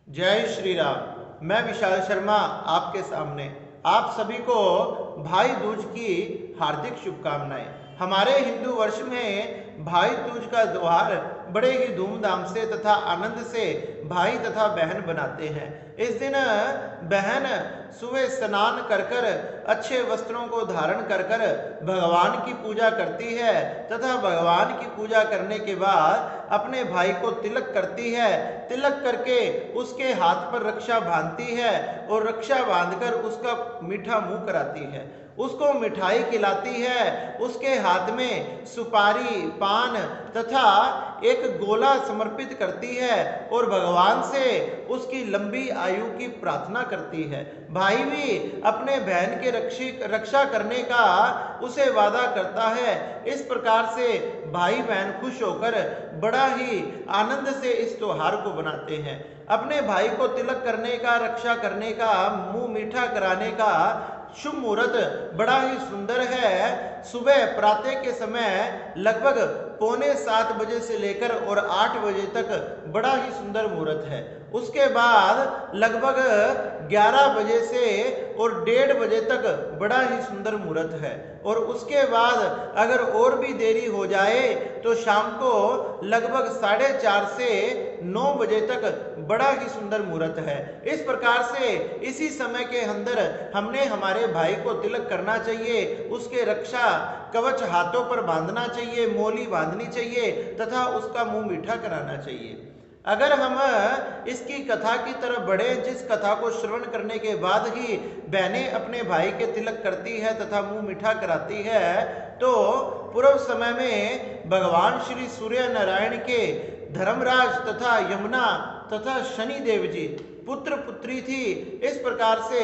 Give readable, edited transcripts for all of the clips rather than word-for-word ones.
जय श्री राम। मैं विशाल शर्मा आपके सामने आप सभी को भाई दूज की हार्दिक शुभकामनाएं। हमारे हिंदू वर्ष में भाई दूज का त्योहार बड़े ही धूमधाम से तथा आनंद से भाई तथा बहन बनाते हैं। इस दिन बहन सुबह स्नान कर कर अच्छे वस्त्रों को धारण कर कर भगवान की पूजा करती है तथा भगवान की पूजा करने के बाद अपने भाई को तिलक करती है। तिलक करके उसके हाथ पर रक्षा बांधती है और रक्षा बांधकर उसका मीठा मुंह कराती है, उसको मिठाई खिलाती है, उसके हाथ में सुपारी पान तथा एक गोला समर्पित करती है और भगवान से उसकी लंबी आयु की प्रार्थना करती है। भाई भी अपने बहन के रक्षा करने का उसे वादा करता है। इस प्रकार से भाई बहन खुश होकर बड़ा ही आनंद से इस त्योहार को बनाते हैं। अपने भाई को तिलक करने का, रक्षा करने का, मुंह मीठा कराने का शुभ मुहूर्त बड़ा ही सुंदर है। सुबह प्रातः के समय लगभग 6:45 से लेकर और 8 बजे तक बड़ा ही सुंदर मुहूर्त है। उसके बाद लगभग 11 बजे से और 1:30 बजे तक बड़ा ही सुंदर मुहूर्त है और उसके बाद अगर और भी देरी हो जाए तो शाम को लगभग 4:30 से 9 बजे तक बड़ा ही सुंदर मुहूर्त है। इस प्रकार से इसी समय के अंदर हमने हमारे भाई को तिलक करना चाहिए, उसके रक्षा कवच हाथों पर बांधना चाहिए, मोली बांधनी चाहिए तथा उसका मुंह मीठा कराना चाहिए। अगर हम इसकी कथा की तरफ बढ़े, जिस कथा को श्रवण करने के बाद ही बहनें अपने भाई के तिलक करती है तथा मुंह मीठा कराती है, तो पूर्व समय में भगवान श्री सूर्य नारायण के धर्मराज तथा यमुना तथा शनि देव जी पुत्र पुत्री थी। इस प्रकार से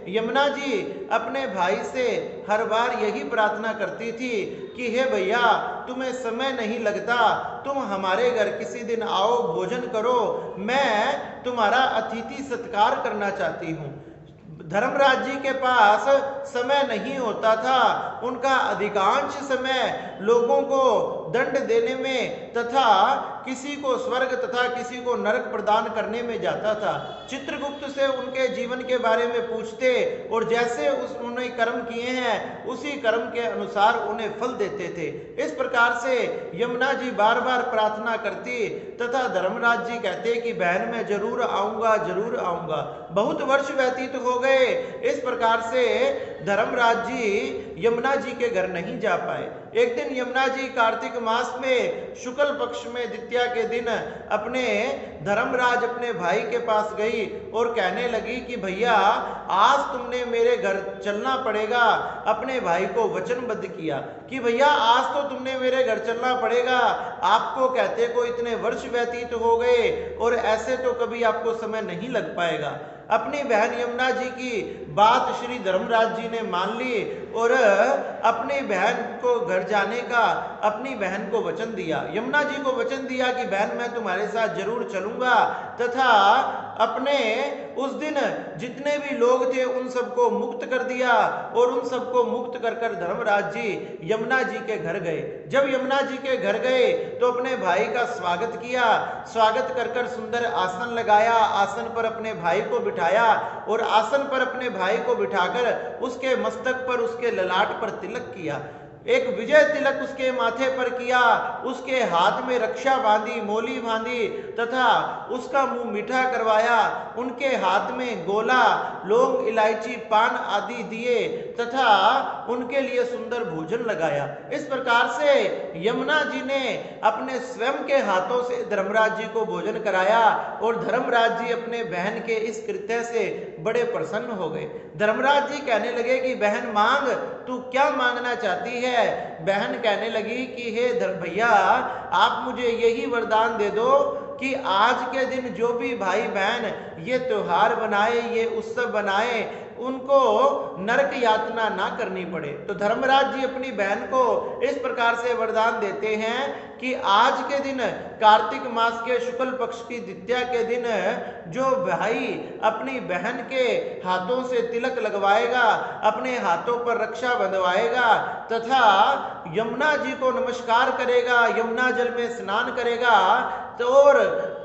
यमुना जी अपने भाई से हर बार यही प्रार्थना करती थी कि हे भैया, तुम्हें समय नहीं लगता, तुम हमारे घर किसी दिन आओ, भोजन करो, मैं तुम्हारा अतिथि सत्कार करना चाहती हूँ। धर्मराज जी के पास समय नहीं होता था, उनका अधिकांश समय लोगों को दंड देने में तथा किसी को स्वर्ग तथा किसी को नरक प्रदान करने में जाता था। चित्रगुप्त से उनके जीवन के बारे में पूछते और जैसे उन्होंने कर्म किए हैं उसी कर्म के अनुसार उन्हें फल देते थे। इस प्रकार से यमुना जी बार बार प्रार्थना करती तथा धर्मराज जी कहते कि बहन मैं जरूर आऊंगा, जरूर आऊंगा। बहुत वर्ष व्यतीत हो गए। इस प्रकार से धर्मराज जी यमुना जी के घर नहीं जा पाए। एक दिन यमुना जी कार्तिक मास में शुक्ल पक्ष में द्वितीया के दिन अपने धर्मराज अपने भाई के पास गई और कहने लगी कि भैया, आज तुमने मेरे घर चलना पड़ेगा। अपने भाई को वचनबद्ध किया कि भैया आज तो तुमने मेरे घर चलना पड़ेगा, आपको कहते को इतने वर्ष व्यतीत हो गए और ऐसे तो कभी आपको समय नहीं लग पाएगा। अपनी बहन यमुना जी की बात श्री धर्मराज जी ने मान ली और अपनी बहन को घर जाने का अपनी बहन को वचन दिया। यमुना जी को वचन दिया कि बहन मैं तुम्हारे साथ जरूर चलूंगा तथा अपने उस दिन जितने भी लोग थे उन सबको मुक्त कर दिया और उन सबको मुक्त कर कर धर्मराज जी यमुना जी के घर गए। जब यमुना जी के घर गए तो अपने भाई का स्वागत किया, स्वागत कर कर सुंदर आसन लगाया, आसन पर अपने भाई को बिठाया और आसन पर अपने भाई को बिठाकर उसके मस्तक पर, उसके ललाट पर तिलक किया। एक विजय तिलक उसके माथे पर किया, उसके हाथ में रक्षा बांधी, मोली बांधी तथा उसका मुंह मीठा करवाया। उनके हाथ में गोला, लौंग, इलायची, पान आदि दिए तथा उनके लिए सुंदर भोजन लगाया। इस प्रकार से यमुना जी ने अपने स्वयं के हाथों से धर्मराज जी को भोजन कराया और धर्मराज जी अपने बहन के इस कृत्य से बड़े प्रसन्न हो गए। धर्मराज जी कहने लगे कि बहन मांग, तू क्या मांगना चाहती है? बहन कहने लगी कि हे भैया, आप मुझे यही वरदान दे दो कि आज के दिन जो भी भाई बहन ये त्योहार बनाए, ये उत्सव बनाए, उनको नरक यातना ना करनी पड़े। तो धर्मराज जी अपनी बहन को इस प्रकार से वरदान देते हैं कि आज के दिन कार्तिक मास के शुक्ल पक्ष की द्वितीया के दिन जो भाई अपनी बहन के हाथों से तिलक लगवाएगा, अपने हाथों पर रक्षा बंधवाएगा तथा यमुना जी को नमस्कार करेगा, यमुना जल में स्नान करेगा तो और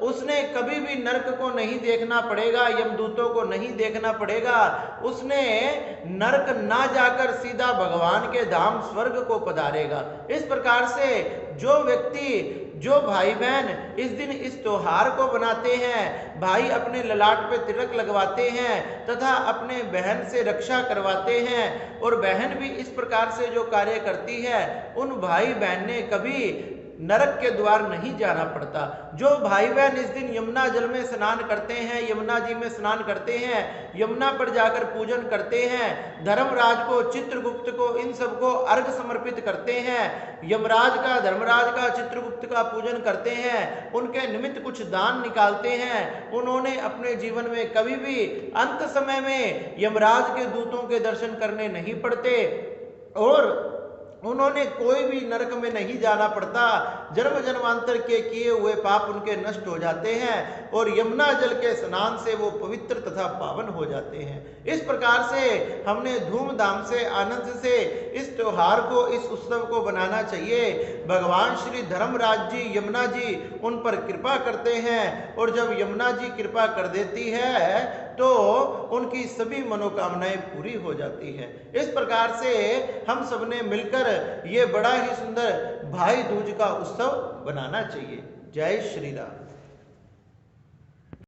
उसने कभी भी नरक को नहीं देखना पड़ेगा, यमदूतों को नहीं देखना पड़ेगा, उसने नरक ना जाकर सीधा भगवान के धाम स्वर्ग को पधारेगा। इस प्रकार से जो व्यक्ति, जो भाई बहन इस दिन इस त्योहार को बनाते हैं, भाई अपने ललाट पे तिलक लगवाते हैं तथा अपने बहन से रक्षा करवाते हैं, और बहन भी इस प्रकार से जो कार्य करती है, उन भाई बहन ने कभी नरक के द्वार नहीं जाना पड़ता। जो भाई बहन इस दिन यमुना जल में स्नान करते हैं, यमुना जी में स्नान करते हैं, यमुना पर जाकर पूजन करते हैं, धर्मराज को, चित्रगुप्त को, इन सबको अर्घ समर्पित करते हैं, यमराज का, धर्मराज का, चित्रगुप्त का पूजन करते हैं, उनके निमित्त कुछ दान निकालते हैं, उन्होंने अपने जीवन में कभी भी अंत समय में यमराज के दूतों के दर्शन करने नहीं पड़ते, और उन्होंने कोई भी नरक में नहीं जाना पड़ता। जन्म जन्मांतर के किए हुए पाप उनके नष्ट हो जाते हैं और यमुना जल के स्नान से वो पवित्र तथा पावन हो जाते हैं। इस प्रकार से हमने धूमधाम से, आनंद से इस त्योहार को, इस उत्सव को बनाना चाहिए। भगवान श्री धर्मराज जी, यमुना जी उन पर कृपा करते हैं, और जब यमुना जी कृपा कर देती है तो उनकी सभी मनोकामनाएं पूरी हो जाती है। इस प्रकार से हम सबने मिलकर ये बड़ा ही सुंदर भाई दूज का उत्सव बनाना चाहिए। जय श्री राम।